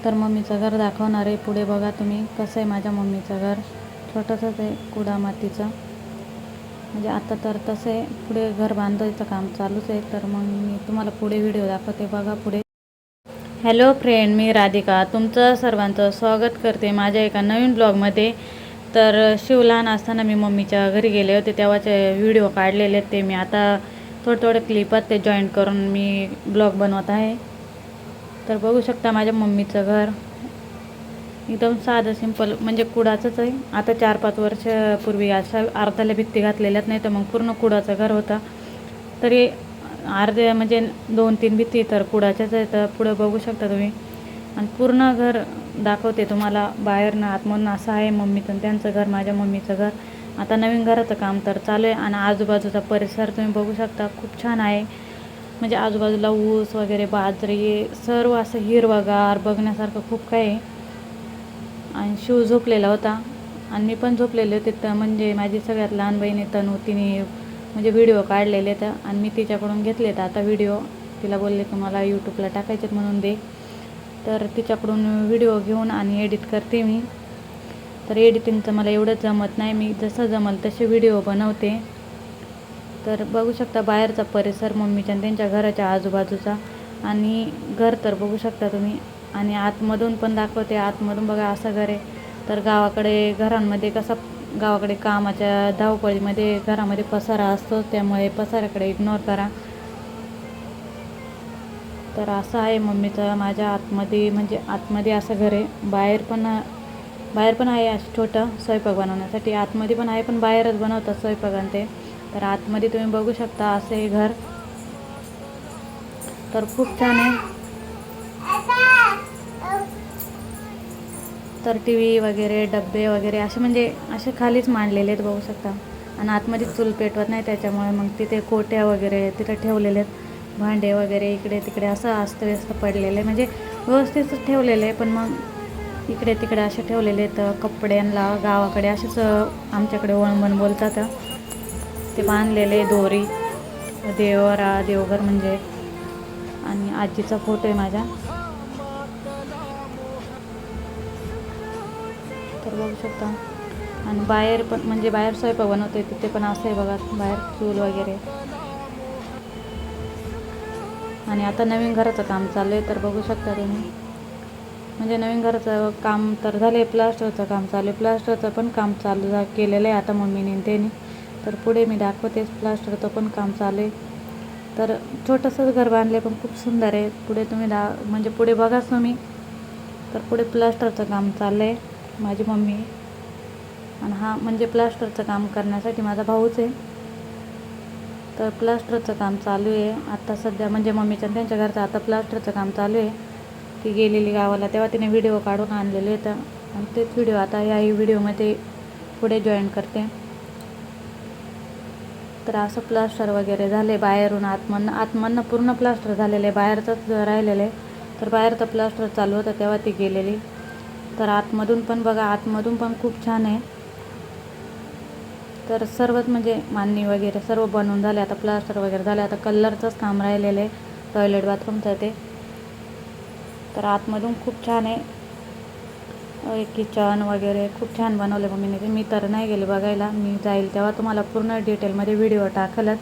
तर मम्मीचं घर दाखवणार आहे पुढे. बघा तुम्ही कसं आहे माझ्या मम्मीचं घर. छोटंसंच आहे, कुडा मातीचं. म्हणजे आता तर तसं आहे, पुढे घर बांधायचं काम चालूच आहे. तर मग मी तुम्हाला पुढे व्हिडिओ दाखवते, बघा पुढे. हॅलो फ्रेंड, मी राधिका तुमचं सर्वांचं स्वागत करते माझ्या एका नवीन ब्लॉगमध्ये. तर शिव लहान असताना मी मम्मीच्या घरी गेले होते, तेव्हाचे व्हिडिओ काढलेले ते मी आता थोडे क्लिपात ते जॉईन करून मी ब्लॉग बनवत आहे. तर बघू शकता माझ्या मम्मीचं घर एकदम साधं सिंपल, म्हणजे कुडाचंच आहे. आता 4-5 वर्षापूर्वी अशा अर्ध्याला भित्ती घातलेल्यात, नाही तर मग पूर्ण कुडाचं घर होता. तरी अर्धे म्हणजे 2-3 भित्ती तर कुडाच्याच आहे. तर पुढं बघू शकता तुम्ही, आणि पूर्ण घर दाखवते तुम्हाला बाहेरनं आतमधून. असं आहे मम्मीचं त्यांचं घर, माझ्या मम्मीचं घर. आता नवीन घराचं काम तर चालू आहे, आणि आजूबाजूचा परिसर तुम्ही बघू शकता, खूप छान आहे. म्हणजे आजूबाजूला ऊस वगैरे, बाजरी, सर्व असं हिरवगार, बघण्यासारखं खूप काही आहे. आणि शिव झोपलेला होता आणि मी पण झोपलेले होते. तर म्हणजे माझी सगळ्यात लहान बहिणी तनू, तिने म्हणजे व्हिडिओ काढलेले तर, आणि मी तिच्याकडून घेतले. तर आता व्हिडिओ तिला बोलले की मला यूट्यूबला टाकायचे म्हणून दे. तर तिच्याकडून व्हिडिओ घेऊन आणि एडिट करते मी. तर एडिटिंगचं मला एवढं जमत नाही, मी जसं जमल तसे व्हिडिओ बनवते. तर बघू शकता बाहेरचा परिसर मम्मीच्या आणि त्यांच्या घराच्या आजूबाजूचा, आणि घर तर बघू शकता तुम्ही. आणि आतमधून पण दाखवते, आतमधून बघा असं घर आहे. तर गावाकडे घरांमध्ये कसं, गावाकडे कामाच्या धावपळीमध्ये घरामध्ये पसारा असतो, त्यामुळे पसाऱ्याकडे इग्नोर करा. तर असं आहे मम्मीचं माझ्या आतमध्ये, म्हणजे आतमध्ये असं घर आहे. बाहेर पण आहे असं छोटं स्वयंपाक बनवण्यासाठी, आतमध्ये पण आहे, पण बाहेरच बनवतात स्वयंपाक ते. तर आतमध्ये तुम्ही बघू शकता असं हे घर. तर खूप छान आहे. तर टी व्ही वगैरे, डब्बे वगैरे असे म्हणजे असे खालीच मांडलेले आहेत, बघू शकता. आणि आतमध्ये चूल पेटवत नाही, त्याच्यामुळे मग तिथे कोट्या वगैरे तिथे ठेवलेले आहेत. भांडे वगैरे इकडे तिकडे असं अस्तव्यस्त पडलेले, म्हणजे व्यवस्थित ठेवलेले आहे, पण मग इकडे तिकडे असे ठेवलेले आहेत. कपड्यांना गावाकडे असेच आमच्याकडे वळंबण बोलतात, ते बांधलेले दोरी. देवघर म्हणजे. आणि आजीचा फोटो आहे माझ्या. तर बघू शकता. आणि बाहेर पण, म्हणजे बाहेर स्वयंपाक बनवते तिथे पण असं आहे बघा, बाहेर चूल वगैरे. आणि आता नवीन घराचं काम चालू आहे, तर बघू शकता तुम्ही. म्हणजे नवीन घराचं काम तर झालं आहे, प्लास्टरचं काम चालू आहे. प्लास्टरचं पण काम चालू केलेलं आहे आता मम्मीने त्याने. तर पुढे मी दाखवतेच, प्लास्टरचं पण काम चालू आहे. तर छोटंसंच घर बांधले, पण खूप सुंदर आहे. पुढे तुम्ही म्हणजे पुढे बघाच तुम्ही. तर पुढे प्लास्टरचं काम चाललं आहे, माझी मम्मी. आणि हा म्हणजे प्लास्टरचं काम करण्यासाठी माझा भाऊच आहे. तर प्लास्टरचं काम चालू आहे आता सध्या, म्हणजे मम्मीच्या त्यांच्या घरचं आता प्लास्टरचं काम चालू आहे. ती गेलेली गावाला, तेव्हा तिने व्हिडिओ काढून आणलेले आहेत, आणि तेच व्हिडिओ आता याही व्हिडिओमध्ये पुढे जॉईन करते. तर असं प्लास्टर वगैरे झाले बाहेरून, आतमधनं पूर्ण प्लास्टर झालेलं आहे, बाहेरचंच राहिलेलं आहे. तर बाहेरचं प्लास्टर चालू होतं तेव्हा ती गेलेली. तर आतमधून पण बघा, आतमधून पण खूप छान आहे. तर सर्वच म्हणजे मांडणी वगैरे सर्व बनवून झाले, आता प्लास्टर वगैरे झाले, आता कलरचंच काम राहिलेलं आहे, टॉयलेट बाथरूमचं ते. तर आतमधून खूप छान आहे, किचन वगैरे खूप छान बनवले मम्मीने. मी तर नाही गेले बघायला, मी जाईल तेव्हा तुम्हाला पूर्ण डिटेलमध्ये व्हिडिओ टाकलच.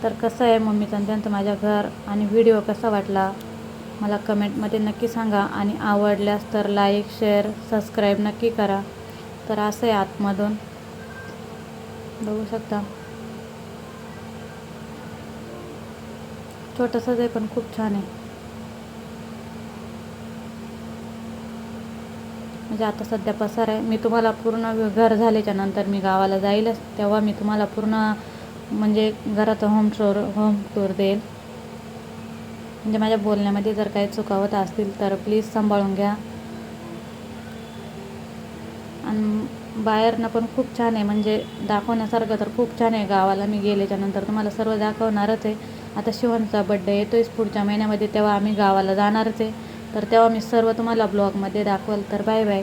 तर कसं आहे मम्मीचं आणि त्यांचं माझ्या घर, आणि व्हिडिओ कसा वाटला मला कमेंटमध्ये नक्की सांगा. आणि आवडल्यास तर लाईक, शेअर, सबस्क्राईब नक्की करा. तर असं आहे आतमधून, बघू शकता. छोटंसंच आहे पण खूप छान आहे. म्हणजे आता सध्या पसार आहे. मी तुम्हाला पूर्ण घर झाल्याच्या नंतर मी गावाला जाईलच, तेव्हा मी तुम्हाला पूर्ण म्हणजे घराचं होम टूर देईल. म्हणजे माझ्या बोलण्यामध्ये जर काही चुकावत असतील तर प्लीज सांभाळून घ्या. आणि बाहेरनं पण खूप छान आहे, म्हणजे दाखवण्यासारखं तर खूप छान आहे. गावाला मी गेल्याच्या नंतर तुम्हाला सर्व दाखवणारच आहे. आता शिवनचा बड्डे येतोयच पुढच्या महिन्यामध्ये, तेव्हा आम्ही गावाला जाणारच आहे. तर तेव्हा मी सर्व तुम्हाला ब्लॉगमध्ये दाखवाल. तर बाय बाय.